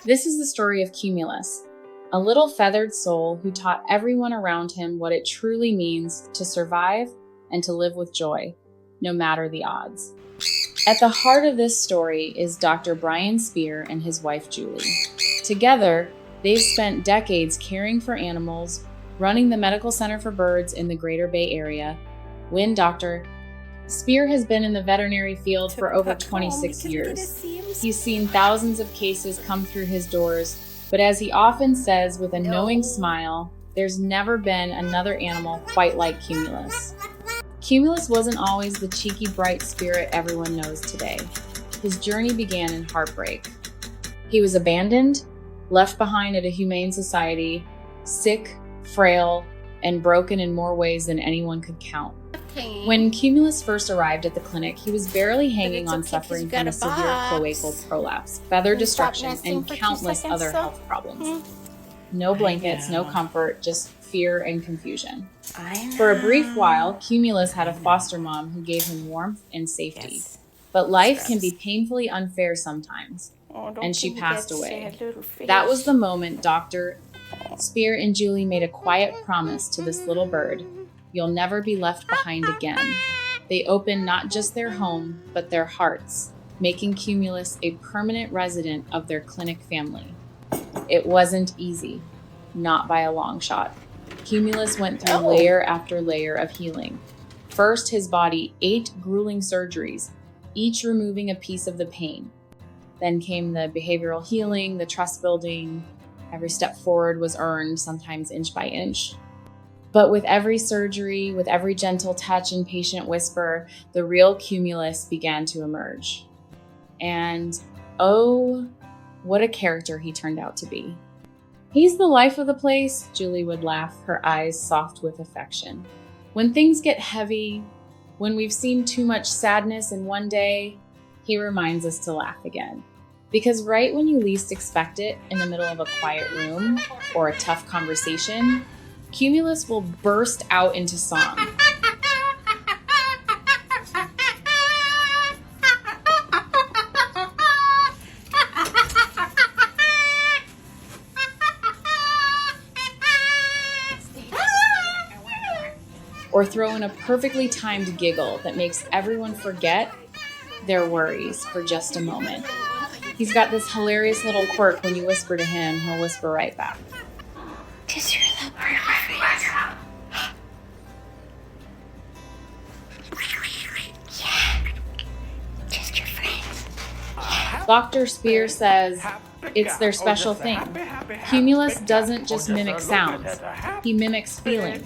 This is the story of Cumulus, a little feathered soul who taught everyone around him what it truly means to survive and to live with joy, no matter the odds. At the heart of this story is Dr. Brian Spear and his wife, Julie. Together, they've spent decades caring for animals, running the Medical Center for Birds in the Greater Bay Area. When Dr. Spear has been in the veterinary field for over 26 years. He's seen thousands of cases come through his doors, but as he often says with a knowing smile, there's never been another animal quite like Cumulus. Cumulus wasn't always the cheeky, bright spirit everyone knows today. His journey began in heartbreak. He was abandoned, left behind at a humane society, sick, frail, and broken in more ways than anyone could count. When Cumulus first arrived at the clinic, he was barely hanging on suffering from a severe cloacal prolapse, feather destruction, and countless other health problems. No blankets, no comfort, just fear and confusion. For a brief while, Cumulus had a foster mom who gave him warmth and safety. But life can be painfully unfair sometimes, and she passed away. That was the moment Dr. Spear and Julie made a quiet promise to this little bird: "You'll never be left behind again." They opened not just their home, but their hearts, making Cumulus a permanent resident of their clinic family. It wasn't easy, not by a long shot. Cumulus went through layer after layer of healing. First, his body 8 grueling surgeries, each removing a piece of the pain. Then came the behavioral healing, the trust building. Every step forward was earned, sometimes inch by inch. But with every surgery, with every gentle touch and patient whisper, the real Cumulus began to emerge. And oh, what a character he turned out to be. "He's the life of the place," Julie would laugh, her eyes soft with affection. When things get heavy, when we've seen too much sadness in one day, he reminds us to laugh again. Because right when you least expect it, in the middle of a quiet room or a tough conversation, Cumulus will burst out into song. Or throw in a perfectly timed giggle that makes everyone forget their worries for just a moment. He's got this hilarious little quirk: when you whisper to him, he'll whisper right back. "Just your little bird friends." Yeah, just your friends. Dr. Spear says it's their special thing. Cumulus doesn't just mimic sounds, he mimics feelings.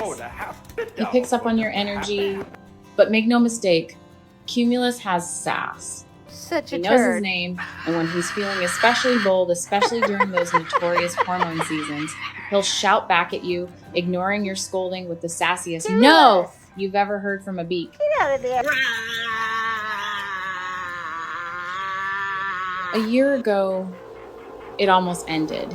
He picks up on your energy, but make no mistake, Cumulus has sass. He knows his name, and when he's feeling especially bold, especially during those notorious hormone seasons, he'll shout back at you, ignoring your scolding with the sassiest "no" you've ever heard from a beak. Get out of there. A year ago, it almost ended.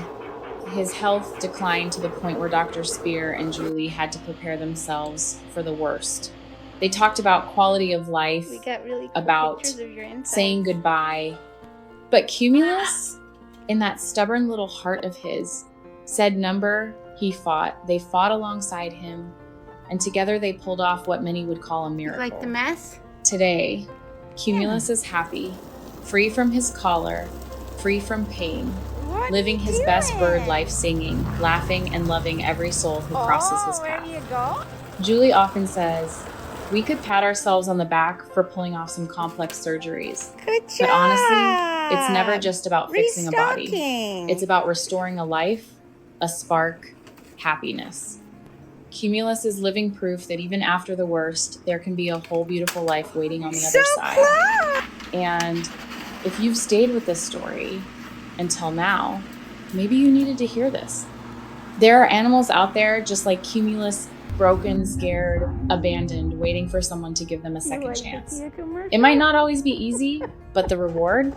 His health declined to the point where Dr. Spear and Julie had to prepare themselves for the worst. They talked about quality of life, about saying goodbye. But Cumulus, in that stubborn little heart of his, said number, he fought. They fought alongside him, and together they pulled off what many would call a miracle. Like the mess? Today, Cumulus is happy, free from his collar, free from pain, living his best bird life, singing, laughing, and loving every soul who crosses his path. Julie often says, "We could pat ourselves on the back for pulling off some complex surgeries." But honestly, it's never just about fixing a body. It's about restoring a life, a spark, happiness. Cumulus is living proof that even after the worst, there can be a whole beautiful life waiting on the other side. And if you've stayed with this story until now, maybe you needed to hear this. There are animals out there just like Cumulus, broken, scared, abandoned, waiting for someone to give them a second chance. It might not always be easy, but the reward,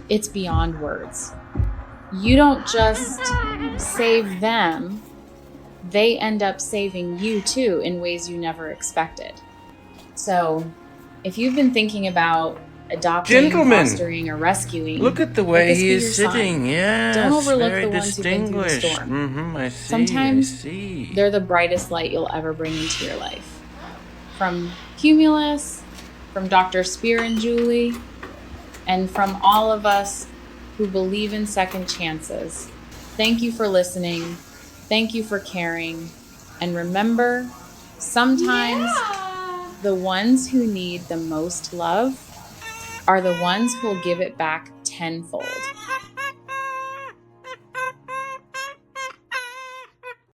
it's beyond words. You don't just save them, they end up saving you too in ways you never expected. So if you've been thinking about adopting, Gentlemen, fostering, or rescuing. look at the Let way this he be is your sitting. sign. Yes, Don't overlook very the ones who've been through the distinguished. storm. I see. Sometimes I see. they're the brightest light you'll ever bring into your life. From Cumulus, from Dr. Spear and Julie, and from all of us who believe in second chances. Thank you for listening. Thank you for caring. And remember, sometimes the ones who need the most love are the ones who will give it back tenfold.